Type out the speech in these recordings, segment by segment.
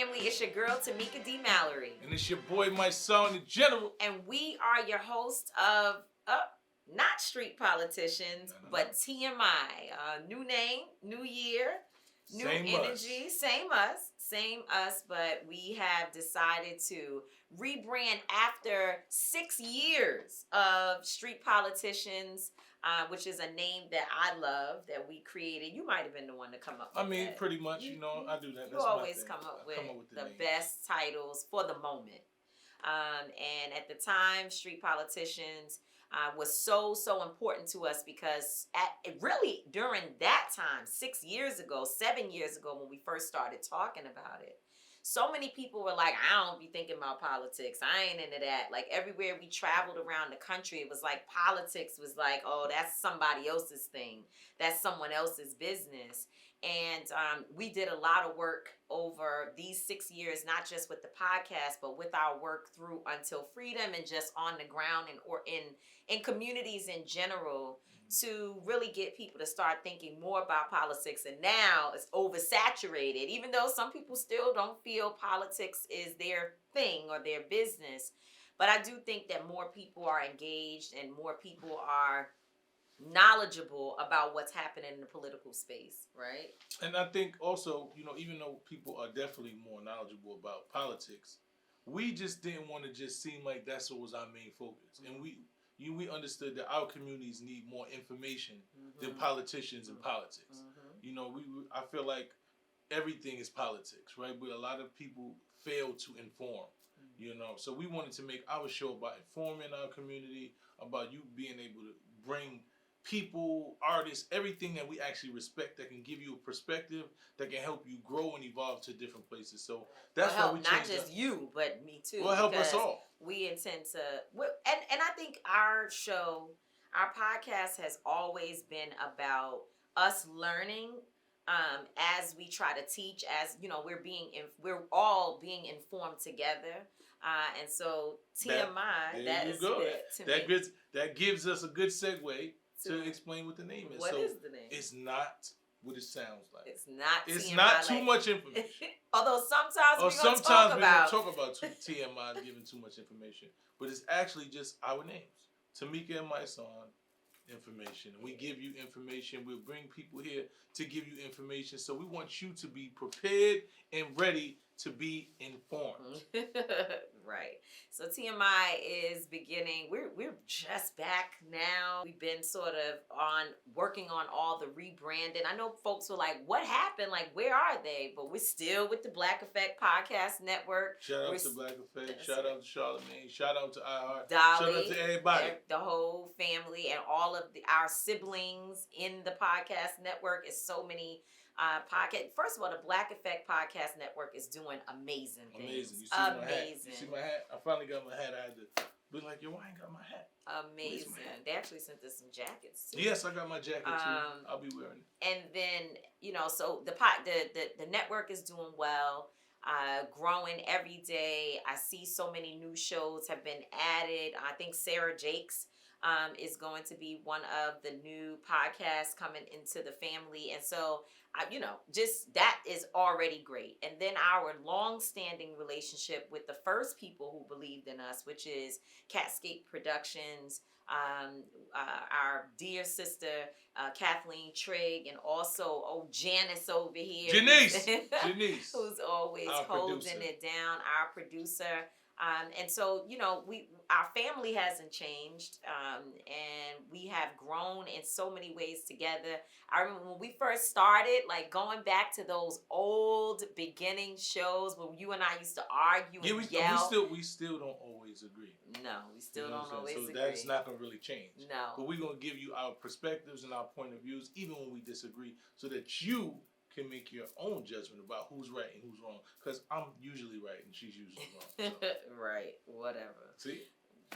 family. It's your girl, Tamika D. Mallory. And it's your boy, Mysonne in general. And we are your host of, not Street Politicians, but TMI. New name, new year, new energy. Same us, but we have decided to rebrand after 6 years of Street Politicians, which is a name that I love, that we created. You might have been the one to come up with that. Pretty much, I do that. You always come up with the best titles for the moment. And at the time, Street Politicians was so important to us because really during that time, 6 years ago, 7 years ago, when we first started talking about it, so many people were like, I don't be thinking about politics. I ain't into that. Like everywhere we traveled around the country, it was like politics was like, oh, that's somebody else's thing. That's someone else's business. And we did a lot of work over these 6 years, not just with the podcast, but with our work through Until Freedom and just on the ground or in communities in general, to really get people to start thinking more about politics. And now it's oversaturated, even though some people still don't feel politics is their thing or their business. But I do think that more people are engaged and more people are knowledgeable about what's happening in the political space, right? And I think also, even though people are definitely more knowledgeable about politics, we just didn't want to just seem like that's what was our main focus. And we understood that our communities need more information than politicians and politics. I feel like everything is politics, right? But a lot of people fail to inform, So we wanted to make our show about informing our community, about you being able to bring people, artists, everything that we actually respect that can give you a perspective that can help you grow and evolve to different places. So that's why we changed not just you, but me too. Well, help us all. We intend to, and I think our show, our podcast has always been about us learning as we try to teach, as we're all being informed together. And so TMI, that gives us a good segue to explain what the name is. What is the name? It's not what it sounds like. It's not TMI. It's not too much information. Although sometimes we're going to talk about TMI giving too much information. But it's actually just our names. Tamika and Mysonne information. We give you information. We'll bring people here to give you information. So we want you to be prepared and ready to be informed. Right. So TMI is beginning. We're just back now. We've been sort of working on all the rebranding. I know folks were like, what happened? Like, where are they? But we're still with the Black Effect Podcast Network. Shout out to Black Effect. Shout out to Charlamagne. Shout out to iHeart. Dolly. Shout out to everybody. The whole family and all of our siblings in the podcast network. Is so many podcast. First of all, the Black Effect Podcast Network is doing amazing things. Amazing. You see my hat? You see my hat? I finally got my hat. I had to be like, yo, I ain't got my hat. Amazing. They actually sent us some jackets too. Yes, I got my jacket too. I'll be wearing it. And then, so the network is doing well, growing every day. I see so many new shows have been added. I think Sarah Jakes is going to be one of the new podcasts coming into the family. And so, just that is already great. And then our long-standing relationship with the first people who believed in us, which is Catscape Productions, our dear sister, Kathleen Trigg, and also, Janice over here. Janice. Who's always holding it down, our producer. And so, our family hasn't changed, and we have grown in so many ways together. I remember when we first started, like going back to those old beginning shows when you and I used to argue and yell. We still don't always agree. No, we still don't always agree. So that's not going to really change. No. But we're going to give you our perspectives and our point of views, even when we disagree, so that you can make your own judgment about who's right and who's wrong. Because I'm usually right and she's usually wrong. So. Right. Whatever. See?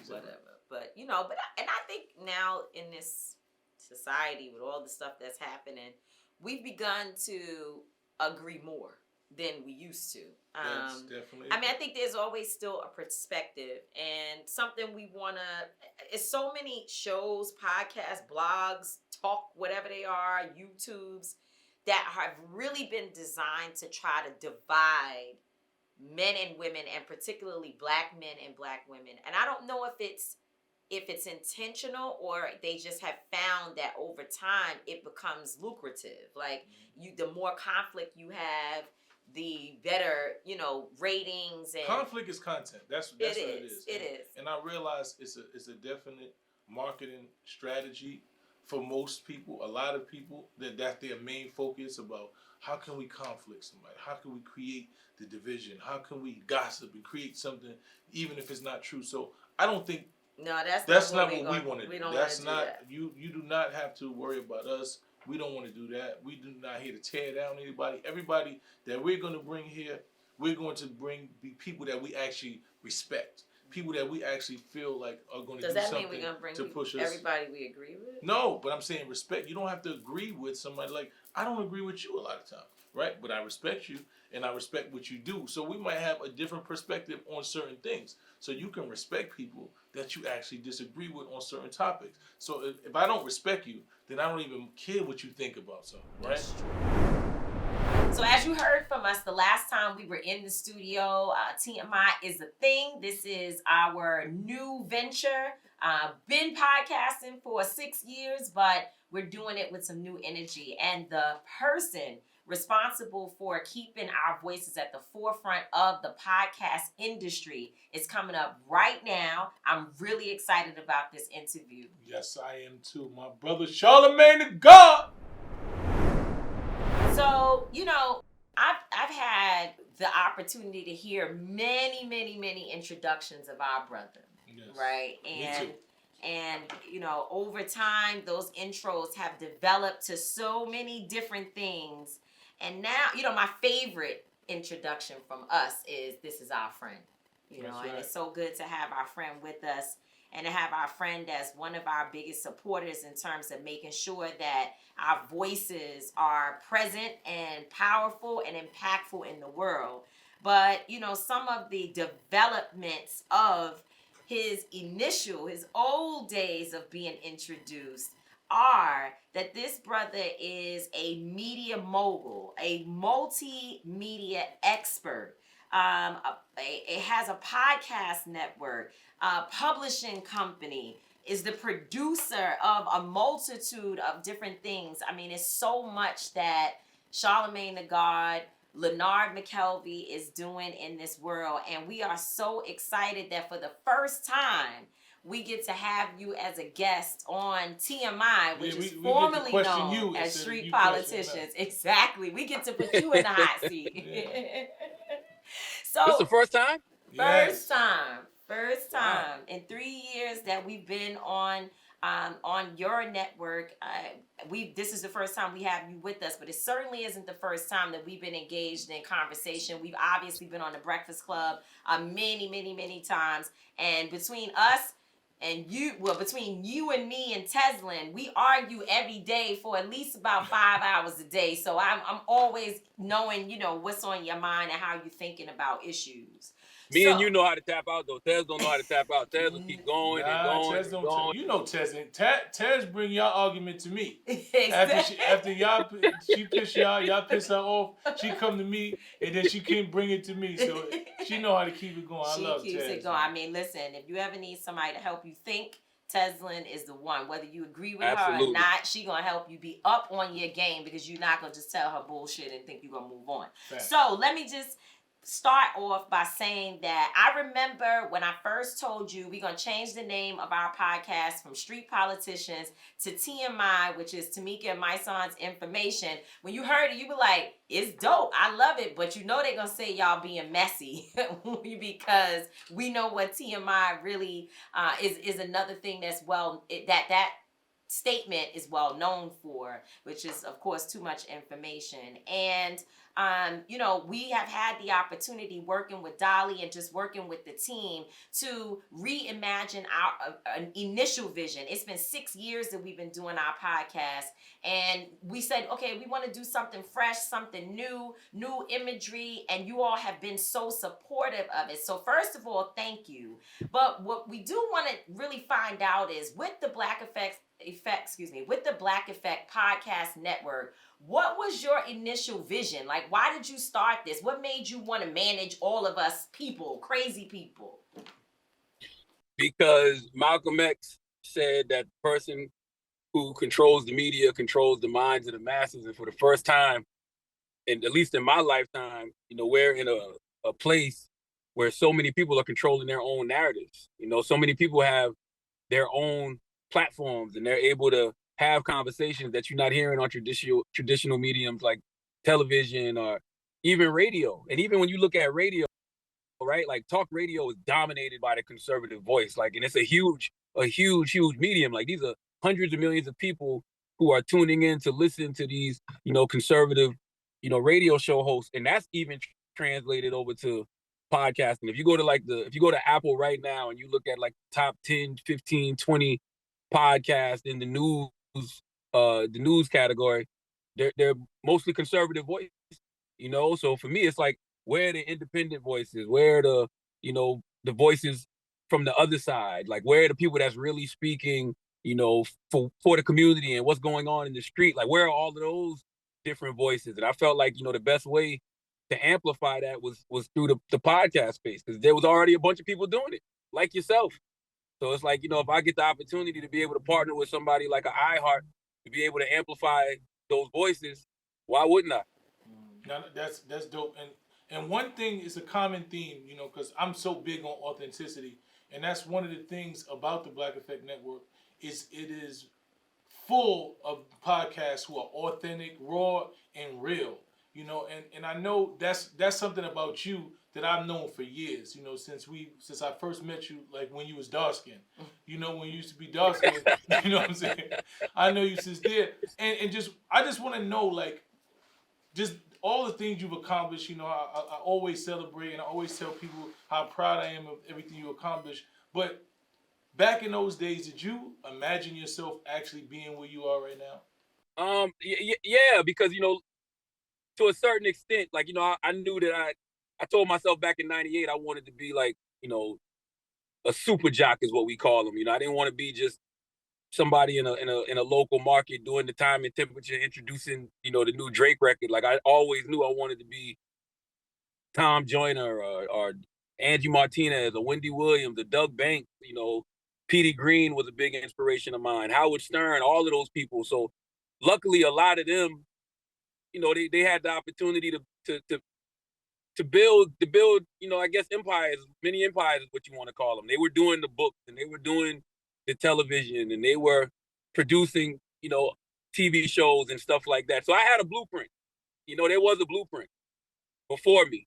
Whatever. But, I think now in this society with all the stuff that's happening, we've begun to agree more than we used to. That's definitely. I think there's always still a perspective and something we want to. It's so many shows, podcasts, blogs, talk, whatever they are, YouTubes that have really been designed to try to divide men and women, and particularly black men and black women. And I don't know if it's intentional or they just have found that over time it becomes lucrative. Like the more conflict you have, the better, ratings. And conflict is content. That's what it is. It is. And I realize it's a definite marketing strategy for most people. A lot of people that's their main focus about how can we conflict somebody? How can we create the division? How can we gossip and create something even if it's not true? So I don't think that's not what we want to do. That's not you do not have to worry about us. We don't want to do that. We do not here to tear down anybody. Everybody that we're going to bring here, we're going to be people that we actually respect. People that we actually feel like are going to do something to push us. Does that mean we're going to bring everybody we agree with? No, but I'm saying respect. You don't have to agree with somebody. Like, I don't agree with you a lot of times, right? But I respect you, and I respect what you do. So we might have a different perspective on certain things. So you can respect people that you actually disagree with on certain topics. So if I don't respect you, then I don't even care what you think about something, right? So as you heard from us the last time we were in the studio, TMI is a thing. This is our new venture. Been podcasting for 6 years, but we're doing it with some new energy. And the person responsible for keeping our voices at the forefront of the podcast industry is coming up right now. I'm really excited about this interview. Yes, I am too. My brother Charlamagne Tha God. So, I've had the opportunity to hear many, many, many introductions of our brother. Yes. Right? And over time, those intros have developed to so many different things. And now, my favorite introduction from us is "This is our friend." And it's so good to have our friend with us and to have our friend as one of our biggest supporters in terms of making sure that our voices are present and powerful and impactful in the world. But, some of the developments of his old days of being introduced are that this brother is a media mogul, a multimedia expert. It has a podcast network, a publishing company, is the producer of a multitude of different things. I mean, it's so much that Charlamagne Tha God, Leonard McKelvey is doing in this world. And we are so excited that for the first time, we get to have you as a guest on TMI, which is formerly known as Street Politicians. Exactly. We get to put you in the hot seat. So this is the first time? First time in 3 years that we've been on your network. This is the first time we have you with us, but it certainly isn't the first time that we've been engaged in conversation. We've obviously been on the Breakfast Club many, many, many times, and between us and you, between you and me and Teslin, we argue every day for at least about 5 hours a day. So I'm always knowing, what's on your mind and how you're thinking about issues. Me and you know how to tap out, though. Tez don't know how to tap out. Tez will keep going and going. Tez don't. Tez bring y'all argument to me. Exactly. After y'all, she piss y'all piss her off. She come to me and then she can bring it to me. So she know how to keep it going. I love Tez. She keeps it going. I mean, listen, if you ever need somebody to help you think, Teslin is the one. Whether you agree with her or not, she gonna help you be up on your game because you're not gonna just tell her bullshit and think you're gonna move on. Fact. So let me just start off by saying that I remember when I first told you we're going to change the name of our podcast from Street Politicians to TMI, which is Tamika and Mysonne's Information. When you heard it, you were like, it's dope. I love it. But they're going to say y'all being messy because we know what TMI really is another thing that's that statement is well known for, which is, of course, too much information. And we have had the opportunity working with Dolly and just working with the team to reimagine our initial vision. It's been 6 years that we've been doing our podcast, and we said, okay, we want to do something fresh, something new imagery, and you all have been so supportive of it. So first of all, thank you. But what we do want to really find out is with the Black Effect with the Black Effect Podcast Network, what was your initial vision? Like, why did you start this? What made you want to manage all of us people, crazy people? Because Malcolm X said that the person who controls the media controls the minds of the masses. And for the first time, and at least in my lifetime, we're in a place where so many people are controlling their own narratives. So many people have their own platforms and they're able to have conversations that you're not hearing on traditional mediums like television or even radio. And even when you look at radio, right, like talk radio is dominated by the conservative voice, like, and it's a huge medium. Like, these are hundreds of millions of people who are tuning in to listen to these conservative radio show hosts, and that's even translated over to podcasting. If you go to Apple right now and you look at like top 10, 15, 20 podcasts in the news category, they're mostly conservative voices. So for me, it's like, where are the independent voices? Where are the voices from the other side? Like, where are the people that's really speaking, for the community and what's going on in the street? Like, where are all of those different voices? And I felt like, the best way to amplify that was through the podcast space, because there was already a bunch of people doing it, like yourself. So it's like, if I get the opportunity to be able to partner with somebody like an iHeart to be able to amplify those voices, why wouldn't I? Now, that's dope. And one thing is a common theme, because I'm so big on authenticity, and that's one of the things about the Black Effect Network is it is full of podcasts who are authentic, raw, and real. And I know that's something about you that I've known for years. Since I first met you, like when you was dark skinned. When you used to be dark skinned. You know what I'm saying? I know you since there, and I just want to know, like, just all the things you've accomplished. I always celebrate and I always tell people how proud I am of everything you accomplished. But back in those days, did you imagine yourself actually being where you are right now? Yeah, because to a certain extent, like, I knew that I told myself back in '98 I wanted to be like, a super jock is what we call them. I didn't want to be just somebody in a local market doing the time and temperature, introducing the new Drake record. Like, I always knew I wanted to be Tom Joyner or Angie Martinez or Wendy Williams or Doug Banks. Petey Green was a big inspiration of mine. Howard Stern, all of those people. So luckily, a lot of them, they had the opportunity to build, I guess, empires, many empires is what you want to call them. They were doing the books and they were doing the television and they were producing, TV shows and stuff like that. So I had a blueprint. There was a blueprint before me.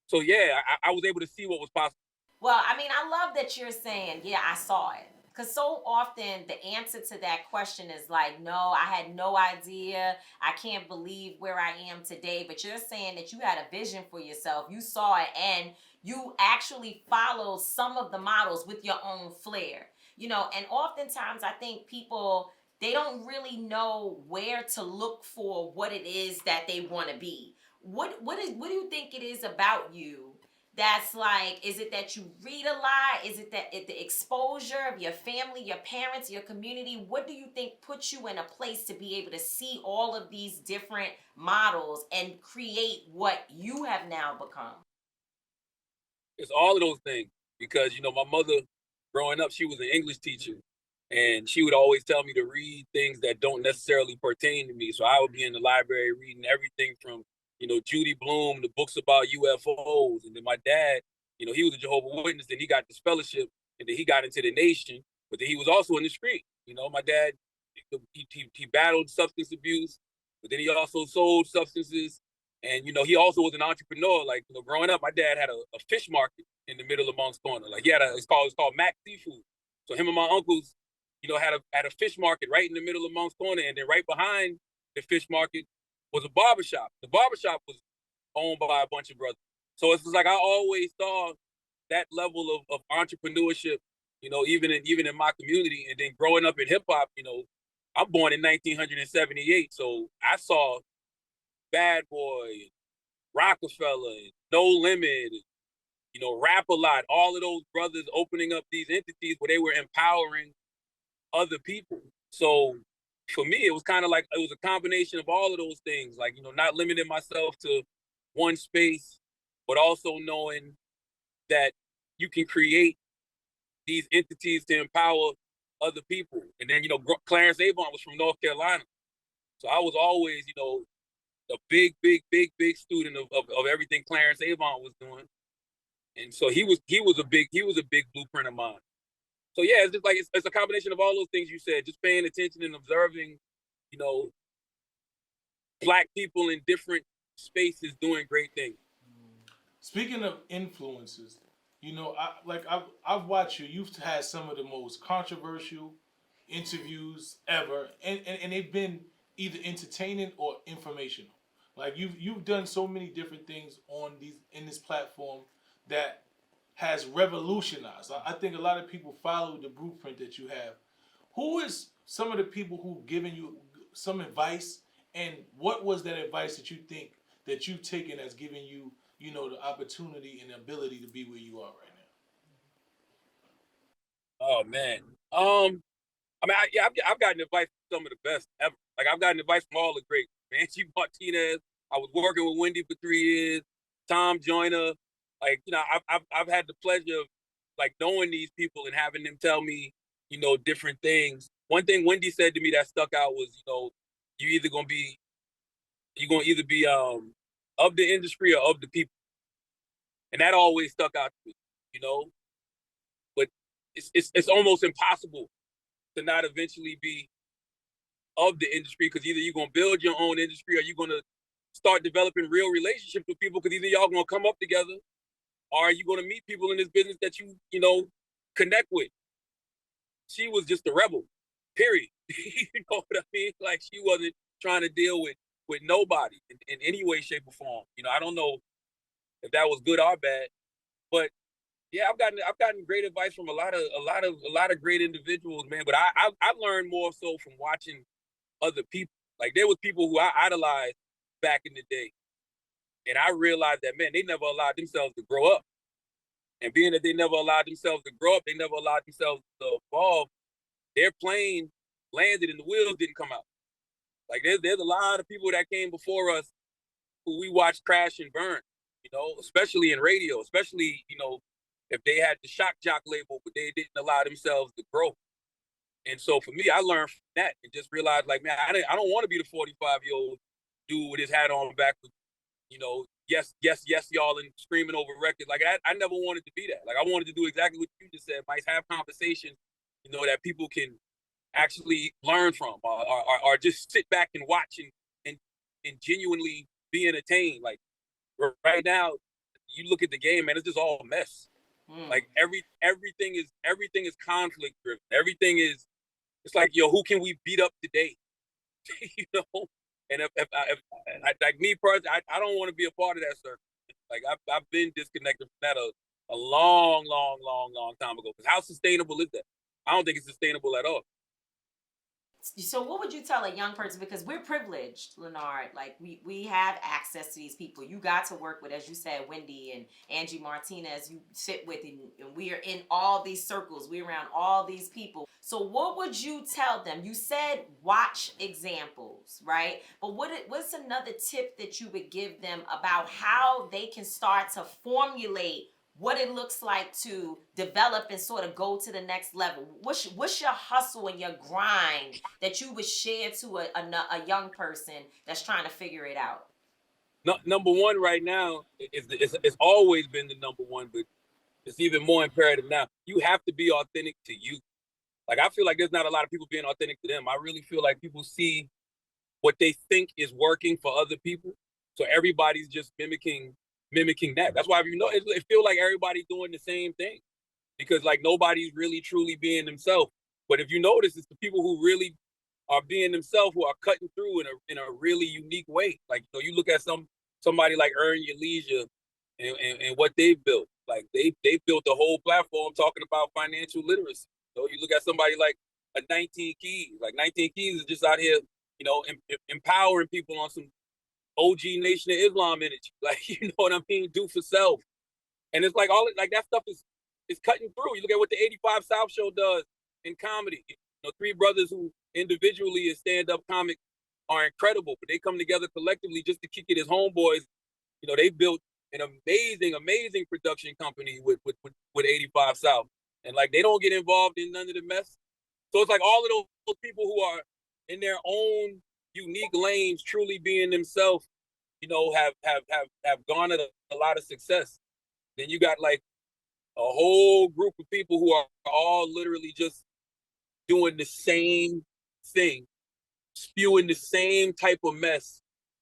So yeah, I was able to see what was possible. Well, I mean, I love that you're saying, yeah, I saw it. Because so often the answer to that question is like, no, I had no idea. I can't believe where I am today. But you're saying that you had a vision for yourself. You saw it and you actually followed some of the models with your own flair. And oftentimes I think people, they don't really know where to look for what it is that they want to be. What do you think it is about you that's like, is it that you read a lot? Is it that the exposure of your family, your parents, your community? What do you think puts you in a place to be able to see all of these different models and create what you have now become? It's all of those things, because my mother, growing up, she was an English teacher, and she would always tell me to read things that don't necessarily pertain to me. So I would be in the library reading everything from Judy Blume, the books about UFOs, and then my dad, he was a Jehovah's Witness, and he got this fellowship, and then he got into the nation, but then he was also in the street. My dad, he battled substance abuse, but then he also sold substances. And, he also was an entrepreneur. Like, growing up, my dad had a fish market in the middle of Moncks Corner. Like, he had it's called Mac Seafood. So him and my uncles, had a fish market right in the middle of Moncks Corner. And then right behind the fish market was a barbershop. The barbershop was owned by a bunch of brothers. So it's just like, I always saw that level of entrepreneurship, even in my community. And then growing up in hip hop, I'm born in 1978. So I saw Bad Boy, Rockefeller, No Limit, Rap a Lot, all of those brothers opening up these entities where they were empowering other people. So for me, it was kind of like it was a combination of all of those things, like, you know, not limiting myself to one space, but also knowing that you can create these entities to empower other people. And then, you know, Clarence Avon was from North Carolina. So I was always, you know, a big student of everything Clarence Avon was doing. And so he was a big blueprint of mine. So yeah, it's just like it's a combination of all those things you said, just paying attention and observing, you know, Black people in different spaces doing great things. Speaking of influences, you know, I've watched you. You've had some of the most controversial interviews ever, and they've been either entertaining or informational. Like you've done so many different things on these in this platform that has revolutionized. I think a lot of people follow the blueprint that you have. Who is some of the people who given you some advice, and what was that advice that you think that you've taken that's given you, you know, the opportunity and the ability to be where you are right Oh man. I mean, I've gotten advice from some of the best ever. Like I've gotten advice from all the greats. Angie Martinez. I was working with Wendy for 3 years. Tom Joyner. Like, you know, I've had the pleasure of like knowing these people and having them tell me, you know, different things. One thing Wendy said to me that stuck out was, you know, you're gonna either be of the industry or of the people, and that always stuck out to me. You know, but it's almost impossible to not eventually be of the industry, because either you're gonna build your own industry or you're gonna start developing real relationships with people, because either y'all gonna come up together or you're gonna meet people in this business that you know connect with. She was just a rebel, period. You know what I mean? Like she wasn't trying to deal with nobody in any way, shape, or form. You know, I don't know if that was good or bad, but yeah, I've gotten great advice from a lot of great individuals, man. But I learned more so from watching other people. Like there was people who I idolized back in the day, and I realized that, man, they never allowed themselves to grow up. And being that they never allowed themselves to grow up, they never allowed themselves to evolve. Their plane landed and the wheels didn't come out. Like there's a lot of people that came before us who we watched crash and burn. You know, especially in radio, especially, you know, if they had the shock jock label, but they didn't allow themselves to grow. And so for me, I learned from that and just realized, like, man, I don't want to be the 45-year-old dude with his hat on back with, you know, yes, y'all, and screaming over records. Like, I never wanted to be that. Like, I wanted to do exactly what you just said, Mike, have conversations, you know, that people can actually learn from, or just sit back and watch and genuinely be entertained. Like, right now, you look at the game, man, it's just all a mess. Like everything is conflict driven. Everything is, it's like, yo, who can we beat up today? You know? And if like me personally, I don't want to be a part of that circle. Like I've been disconnected from that a long time ago. Because how sustainable is that? I don't think it's sustainable at all. So what would you tell a young person, because we're privileged, Leonard, like we have access to these people. You got to work with, as you said, Wendy and Angie Martinez, you sit with, and we are in all these circles, we're around all these people. So what would you tell them? You said watch examples, right? But what's another tip that you would give them about how they can start to formulate what it looks like to develop and sort of go to the next level? What's your hustle and your grind that you would share to a young person that's trying to figure it out? No, number one right now it's always been the number one, but it's even more imperative now. You have to be authentic to you. Like I feel like there's not a lot of people being authentic to them. I really feel like people see what they think is working for other people, so everybody's just mimicking that. That's why, you know, it feels like everybody's doing the same thing, because like nobody's really truly being themselves. But if you notice, it's the people who really are being themselves who are cutting through in a really unique way. Like, you know, you look at somebody like Earn Your Leisure and what they've built. Like they built a whole platform talking about financial literacy. So you look at somebody like a 19 Keys. Like 19 Keys is just out here, you know, empowering people on some OG Nation of Islam energy. Like, you know what I mean? Do for self. And it's like like that stuff is cutting through. You look at what the 85 South Show does in comedy. You know, three brothers who individually as stand-up comics are incredible, but they come together collectively just to kick it as homeboys. You know, they built an amazing production company with 85 South, and like they don't get involved in none of the mess. So it's like all of those people who are in their own unique lanes, truly being themselves, you know, have garnered a lot of success. Then you got like a whole group of people who are all literally just doing the same thing, spewing the same type of mess.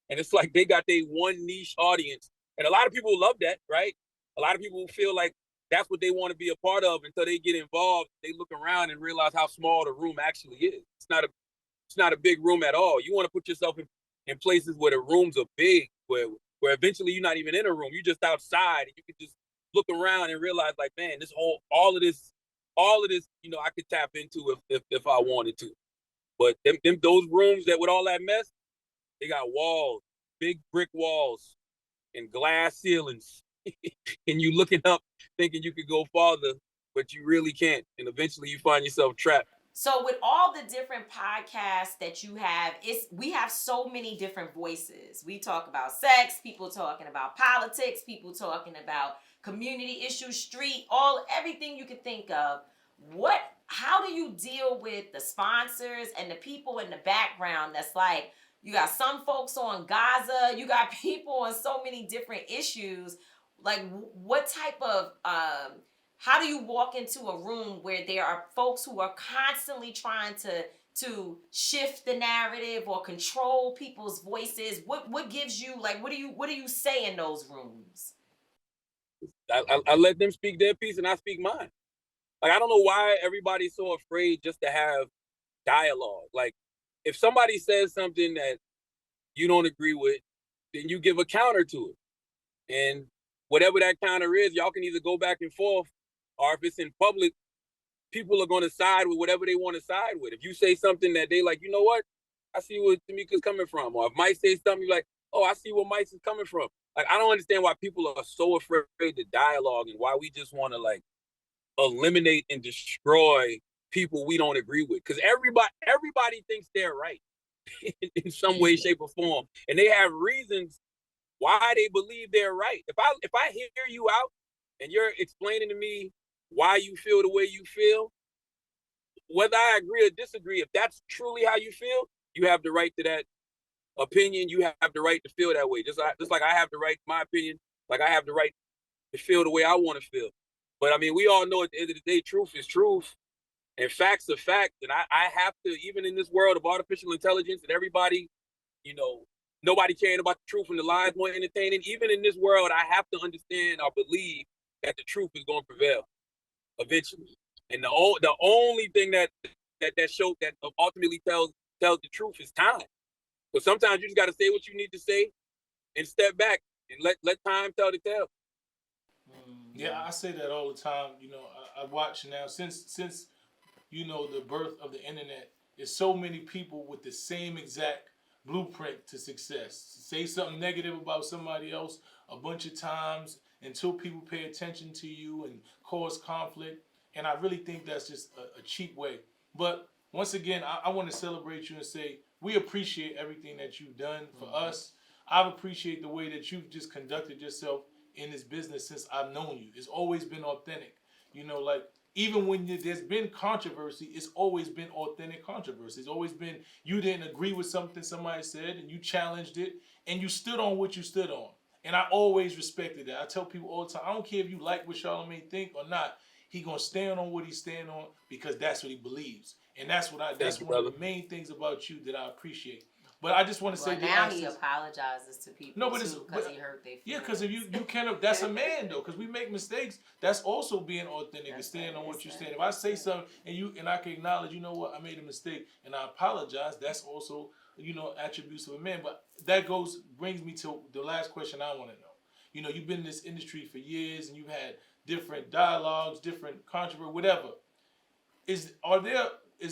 And it's like they got their one niche audience. And a lot of people love that, right? A lot of people feel like that's what they want to be a part of until they get involved. They look around and realize how small the room actually is. It's not a big room at all. You want to put yourself in places where the rooms are big, where eventually you're not even in a room. You're just outside and you can just look around and realize like, man, all of this, you know, I could tap into if I wanted to. But those rooms that with all that mess, they got walls, big brick walls, and glass ceilings, and you looking up thinking you could go farther, but you really can't, and eventually you find yourself trapped. So with all the different podcasts that you have, we have so many different voices. We talk about sex, people talking about politics, people talking about community issues, street, everything you could think of. How do you deal with the sponsors and the people in the background that's like, you got some folks on Gaza, you got people on so many different issues. Like what type of how do you walk into a room where there are folks who are constantly trying to shift the narrative or control people's voices? What gives you, like, what do you say in those rooms? I let them speak their piece and I speak mine. Like I don't know why everybody's so afraid just to have dialogue. Like if somebody says something that you don't agree with, then you give a counter to it. And whatever that counter is, y'all can either go back and forth, or if it's in public, people are going to side with whatever they want to side with. If you say something that they like, you know what, I see where Tamika's coming from. Or if Mike says something, you're like, oh, I see where Mike's is coming from. Like, I don't understand why people are so afraid to dialogue and why we just want to like eliminate and destroy people we don't agree with. Because everybody thinks they're right in some way, shape, or form. And they have reasons why they believe they're right. If I hear you out and you're explaining to me why you feel the way you feel, whether I agree or disagree, if that's truly how you feel, you have the right to that opinion. You have the right to feel that way. Just like I have the right to my opinion, like I have the right to feel the way I want to feel. But I mean, we all know at the end of the day, truth is truth and facts are facts. And I have to, even in this world of artificial intelligence and everybody, you know, nobody caring about the truth and the lies more entertaining, even in this world, I have to understand or believe that the truth is going to prevail eventually. And the only thing that show that ultimately tells the truth is time. But sometimes you just got to say what you need to say and step back and let time tell the tale. Yeah, I say that all the time. You know, I watch now since you know the birth of the internet. There's so many people with the same exact blueprint to success. Say something negative about somebody else a bunch of times until people pay attention to you and cause conflict. And I really think that's just a cheap way. But once again, I want to celebrate you and say we appreciate everything that you've done for us. I appreciate the way that you've just conducted yourself in this business since I've known you. It's always been authentic. You know, like even when there's been controversy, it's always been authentic controversy. It's always been you didn't agree with something somebody said and you challenged it and you stood on what you stood on. And I always respected that. I tell people all the time, I don't care if you like what Charlamagne think or not. He gonna stand on what he stand on because that's what he believes. And that's one of the main things about you that I appreciate. But I just want to say now he apologizes to people because he hurt their feelings. Yeah, because if you can, that's a man though. Because we make mistakes. That's also being authentic and standing on what you stand. If I say something and I can acknowledge, you know what, I made a mistake and I apologize. That's also attributes of a man. But that brings me to the last question I want to know. You know, you've been in this industry for years and you've had different dialogues, different controversy, whatever. Is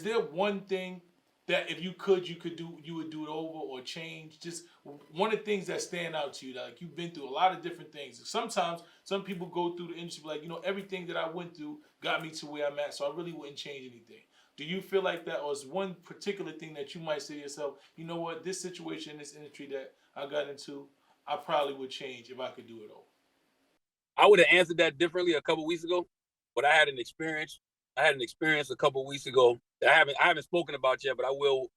there one thing that if you would do it over or change? Just one of the things that stand out to you, like you've been through a lot of different things. Sometimes some people go through the industry like, everything that I went through got me to where I'm at, so I really wouldn't change anything. Do you feel like that, or is one particular thing that you might say to yourself, you know what, this situation in this industry that I got into, I probably would change if I could do it over? I would have answered that differently a couple weeks ago, but I had an experience. A couple weeks ago that I haven't spoken about yet, but I will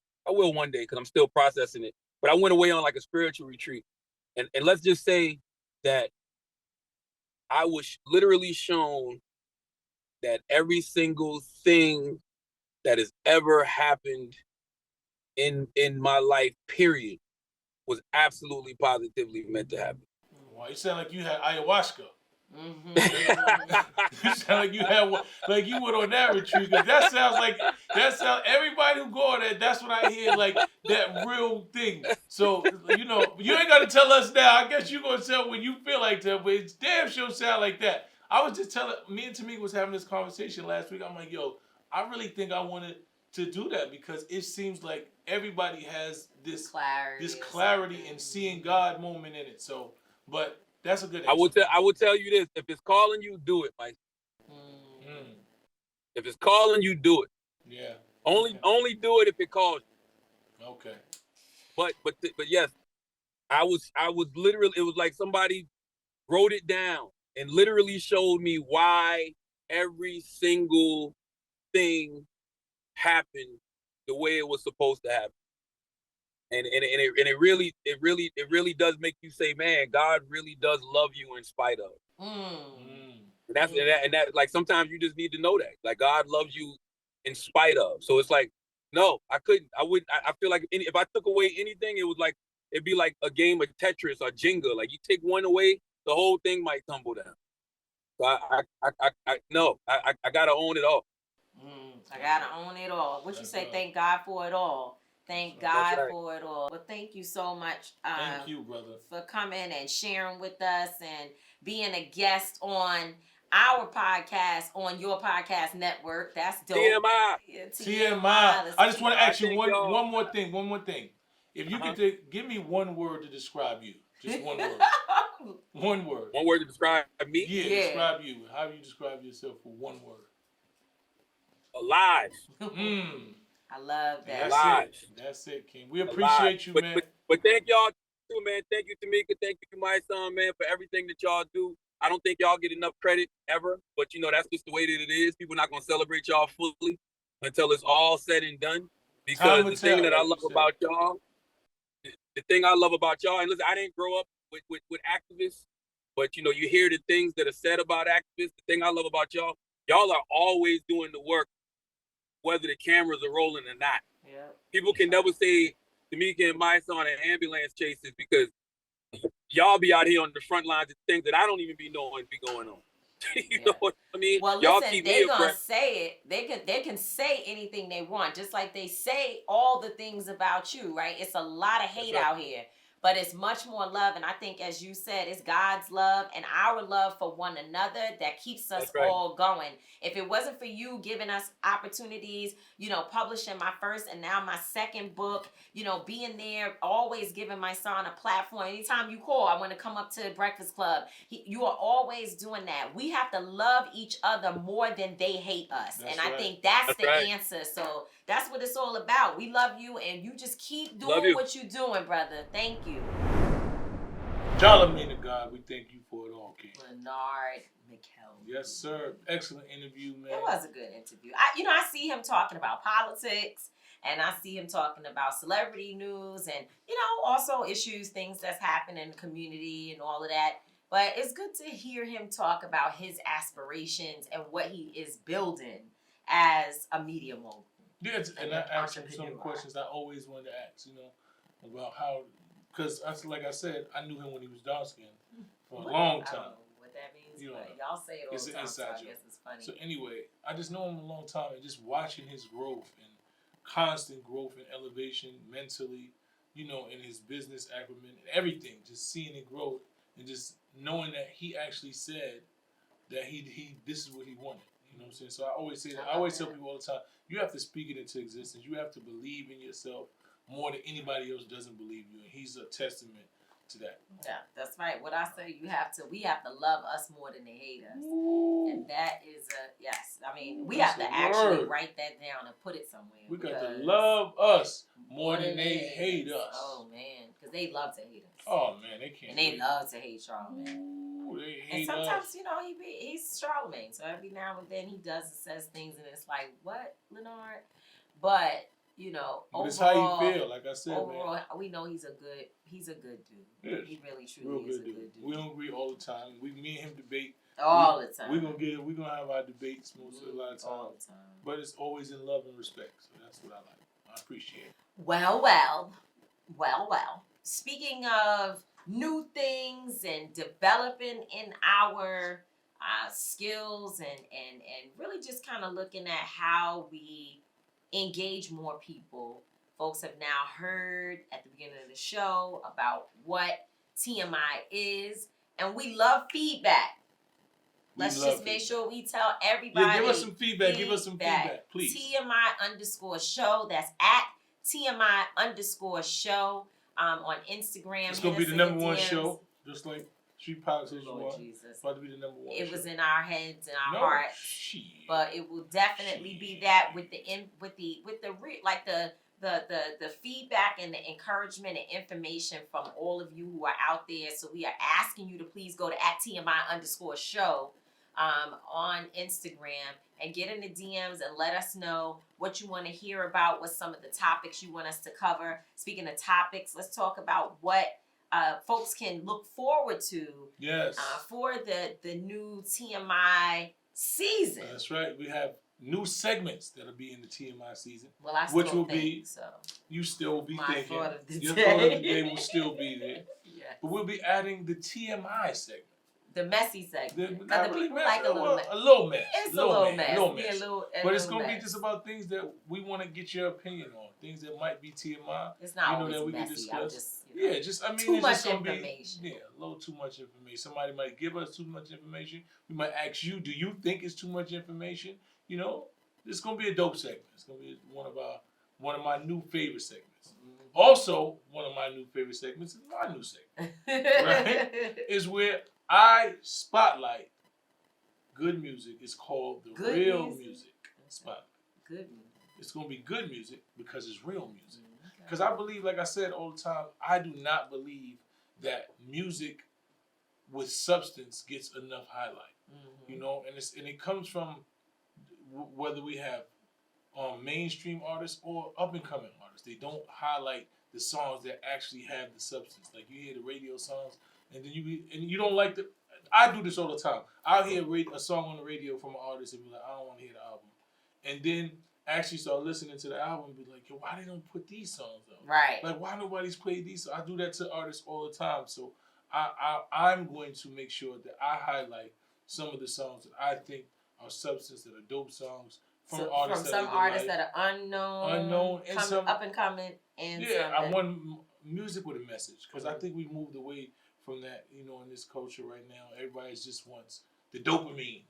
one day because I'm still processing it. But I went away on like a spiritual retreat, and let's just say that I was literally shown that every single thing that has ever happened in my life, period, was absolutely positively meant to happen. Wow, you sound like you had ayahuasca. Mm-hmm. You sound like you had like you went on that retreat, because that sounds everybody who go on that, that's what I hear, like that real thing. So you ain't gotta tell us now. I guess you gonna tell when you feel like that, but it's damn sure sound like that. I was just telling, me and Tamika was having this conversation last week. I'm like, yo, I really think I wanted to do that because it seems like everybody has this clarity and seeing God moment in it. So, but that's a good answer. I will tell you this: if it's calling you, do it, Mike. If it's calling you, do it. Yeah. Only do it if it calls you. Okay. But yes, I was literally, it was like somebody wrote it down and literally showed me why every single thing happened the way it was supposed to happen. And it really does make you say, man, God really does love you in spite of. And that like sometimes you just need to know that, like, God loves you in spite of. So it's like, no, I wouldn't. I feel like if I took away anything, it'd be like a game of Tetris or Jenga. Like, you take one away, the whole thing might tumble down. So I gotta own it all. I gotta own it all. What you say? Right. Thank God for it all. Thank God for it all. Well, thank you so much. Thank you, brother, for coming and sharing with us and being a guest on our podcast, on your podcast network. That's dope. TMI. Yeah, TMI. I just want to ask you one more thing. If you could give me one word to describe you, just one word. One word. One word to describe me? Yeah, describe you. How do you describe yourself for one word? Alive. I love that. Alive. That's it, King. We appreciate you, man. But thank y'all too, man. Thank you, Tamika. Thank you, Mysonne, man, for everything that y'all do. I don't think y'all get enough credit ever, but that's just the way that it is. People not gonna celebrate y'all fully until it's all said and done. Because the thing that I love about y'all, the thing I love about y'all, and listen, I didn't grow up with activists, but you hear the things that are said about activists. The thing I love about y'all are always doing the work, whether the cameras are rolling or not. Yeah. People can never say Tamika and Mysonne and ambulance chases, because y'all be out here on the front lines of things that I don't even be knowing be going on. You know what I mean? Well, y'all listen, they're gonna say it. They can say anything they want, just like they say all the things about you, right? It's a lot of hate out here, but it's much more love. And I think, as you said, it's God's love and our love for one another that keeps us all going. If it wasn't for you giving us opportunities, publishing my first and now my second book, being there, always giving my son a platform. Anytime you call, I want to come up to Breakfast Club. You are always doing that. We have to love each other more than they hate us. I think that's the answer. So that's what it's all about. We love you, and you just keep doing what you're doing, brother. Thank you. Charlamagne Tha God, we thank you for it all, King. Bernard McKelvey. Yes, sir. Excellent interview, man. It was a good interview. I see him talking about politics, and I see him talking about celebrity news, and also issues, things that's happening in the community and all of that. But it's good to hear him talk about his aspirations and what he is building as a media mogul. Yes, and I asked him some questions I always wanted to ask, about how, because like I said, I knew him when he was dark skinned for a long time. I don't know what that means, but y'all say it all the time, so I guess it's funny. So anyway, I just know him a long time, and just watching his growth and constant growth and elevation mentally, in his business acumen and everything, just seeing it grow and just knowing that he actually said that he this is what he wanted. You know what I'm saying? So I always say that. I always tell people all the time, you have to speak it into existence. You have to believe in yourself more than anybody else doesn't believe you. And he's a testament to that. Yeah, that's right. What I say, we have to love us more than they hate us. Ooh. And that is yes. I mean, we That's have to a actually word. write that down and put it somewhere. We got to love us more than they hate us. Oh man, because they love to hate us. Oh man, they can't. And they love to hate Charlamagne. Ooh, they hate and sometimes, us. you know, he's Charlamagne, so every now and then he says things, and it's like, what, Leonard? But you know, but overall, it's how you feel. Like I said, overall, man, we know he's a good dude. Yes. He really truly is a good dude. We don't agree all the time. Me and him debate all the time. We're gonna have our debates a lot of times. All the time. But it's always in love and respect. So that's what I like. I appreciate it. Well. Speaking of new things and developing in our skills and really just kind of looking at how we engage more people. Folks have now heard at the beginning of the show about what TMI is, and we love feedback. Let's just make sure we tell everybody. Yeah, give us some feedback. Give us some feedback, please. TMI_show. That's at TMI_show on Instagram. It's going to be the number one show, just like Street Politics Lord one. Jesus. It's about to be the number one It show. was in our heads and our hearts. Shit. But it will definitely be that with the feedback and the encouragement and information from all of you who are out there. So we are asking you to please go to @TMI_show on Instagram and get in the DMs and let us know what you want to hear about, what some of the topics you want us to cover. Speaking of topics, let's talk about what folks can look forward to. Yes. For the new TMI season. That's right. We have new segments that'll be in the TMI season. Well, I which still will think be so. You still will be My thinking. thought of the Your day. thought of the day will still be there. Yes. But we'll be adding the TMI segment. The messy segment. Not The really people messy, like a little mess. A little mess. It's a little mess. But it's going to be just about things that we want to get your opinion on. Things that might be TMI. It's not always that we messy. Can discuss. Too much information. A little too much information. Somebody might give us too much information. We might ask you, do you think it's too much information? You know, it's going to be a dope segment. It's going to be one of my new favorite segments. Mm-hmm. Also, one of my new favorite segments is my new segment. Right? Is where I spotlight good music. It's called the Real Music Spotlight. Good music. It's going to be good music because it's real music. Because I believe, like I said all the time, I do not believe that music with substance gets enough highlight. Mm-hmm. You know, and it comes from whether we have mainstream artists or up and coming artists. They don't highlight the songs that actually have the substance. Like you hear the radio songs, and then you don't like the. I do this all the time. I'll hear a song on the radio from an artist and be like, I don't want to hear the album, and then actually start listening to the album and be like, yo, why they don't put these songs up? Right. Like why nobody's played these? I do that to artists all the time. So I'm going to make sure that I highlight some of the songs that I think are substance, that are dope songs from artists that are unknown, and up and coming, and I want music with a message because I think we moved away from that. You know, in this culture right now, everybody just wants the dopamine.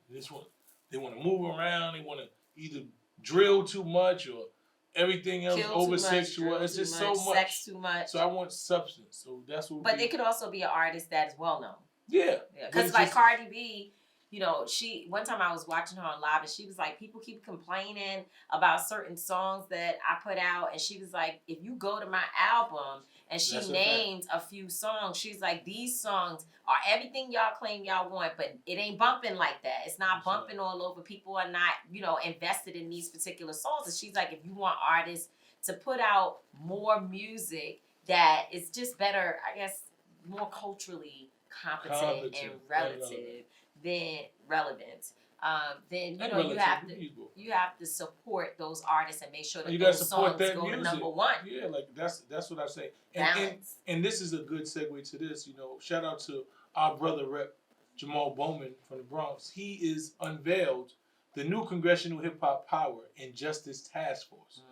They want to move around. They want to either drill too much or everything else over sexual. It's just so much. Sex too much. So I want substance. So that's what. But they could also be an artist that is well known. Yeah. Because like Cardi B, you know, one time I was watching her on live and she was like, people keep complaining about certain songs that I put out, and she was like, if you go to my album, and she named a few songs, she's like, these songs are everything y'all claim y'all want, but it ain't bumping like that. It's not bumping all over. People are not, you know, invested in these particular songs. And she's like, if you want artists to put out more music that is just better, I guess, more culturally competent and relative than relevant. Then you know you have to support those artists and make sure that those songs go to number one. Yeah, like that's what I say. And this is a good segue to this. You know, shout out to our brother Rep Jamal Bowman from the Bronx. He is unveiled the new Congressional Hip Hop Power and Justice Task Force.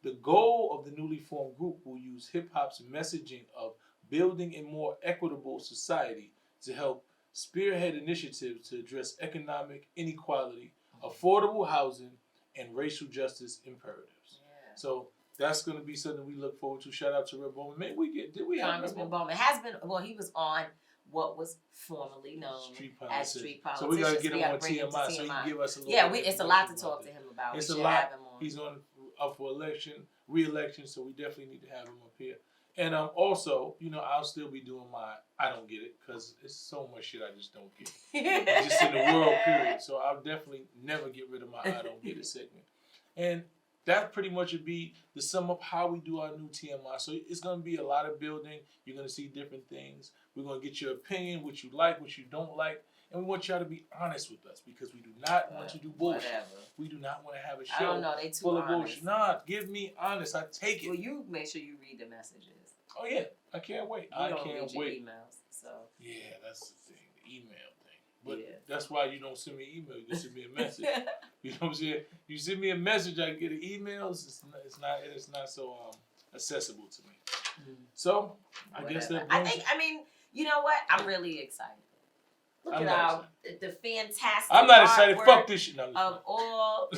The goal of the newly formed group will use hip hop's messaging of building a more equitable society to help spearhead initiatives to address economic inequality, affordable housing, and racial justice imperatives. Yeah. So that's going to be something we look forward to. Shout out to Red Bowman. Man, did we have Congressman Bowman has been, well, he was on what was formerly known as Street Politicians. So we got to get him on TMI so he can give us a little it's a lot to talk to him about. It's a lot. He's up for re-election, so we definitely need to have him up here. And also, I'll still be doing my I don't get it, because it's so much shit I just don't get. Just in the world, period. So I'll definitely never get rid of my I don't get it segment. And that pretty much would be the sum up how we do our new TMI. So it's going to be a lot of building. You're going to see different things. We're going to get your opinion, what you like, what you don't like. And we want y'all to be honest with us, because we do not want to do bullshit. Whatever. We do not want to have a show I don't know, they too full honest. of bullshit. Nah, give me honest. I take it. Well, you make sure you read the messages. Oh, yeah. I can't wait. You I don't can't read your wait. emails, so. Yeah, that's the thing. The email thing. But that's why you don't send me an email. You can send me a message. You know what I'm saying? You send me a message, I get an emails. It's not so accessible to me. So I guess that. I mean, you know what? I'm really excited. Look at the fantastic. I'm not excited. Fuck this shit. Of all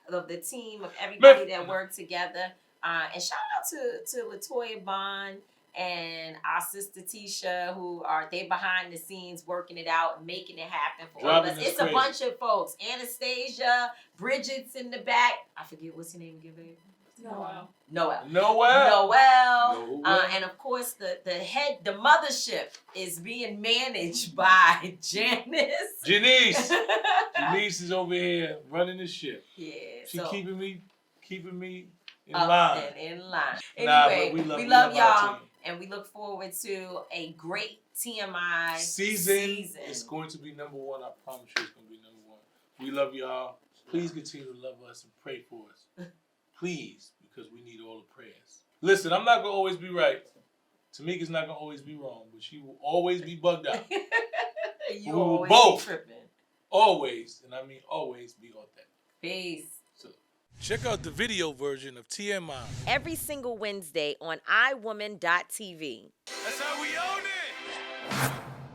of the team of everybody that worked together, and shout out to Latoya Bond and our sister Tisha, who they behind the scenes working it out and making it happen for all of us. It's crazy. A bunch of folks. Anastasia, Bridget's in the back. I forget what's her name again, baby. Noel. And of course the mothership is being managed by Janice. Janice is over here running the ship. Yeah. She's keeping me in line. Anyway, we love y'all. And we look forward to a great TMI season. It's going to be #1. I promise you it's going to be #1. We love y'all. Please continue to love us and pray for us. Please, because we need all the prayers. Listen, I'm not going to always be right. Tamika's not going to always be wrong, but she will always be bugged out. You always both be tripping. Always, and I mean always, be on that. Peace. Check out the video version of TMI every single Wednesday on iWoman.tv. That's how we own it.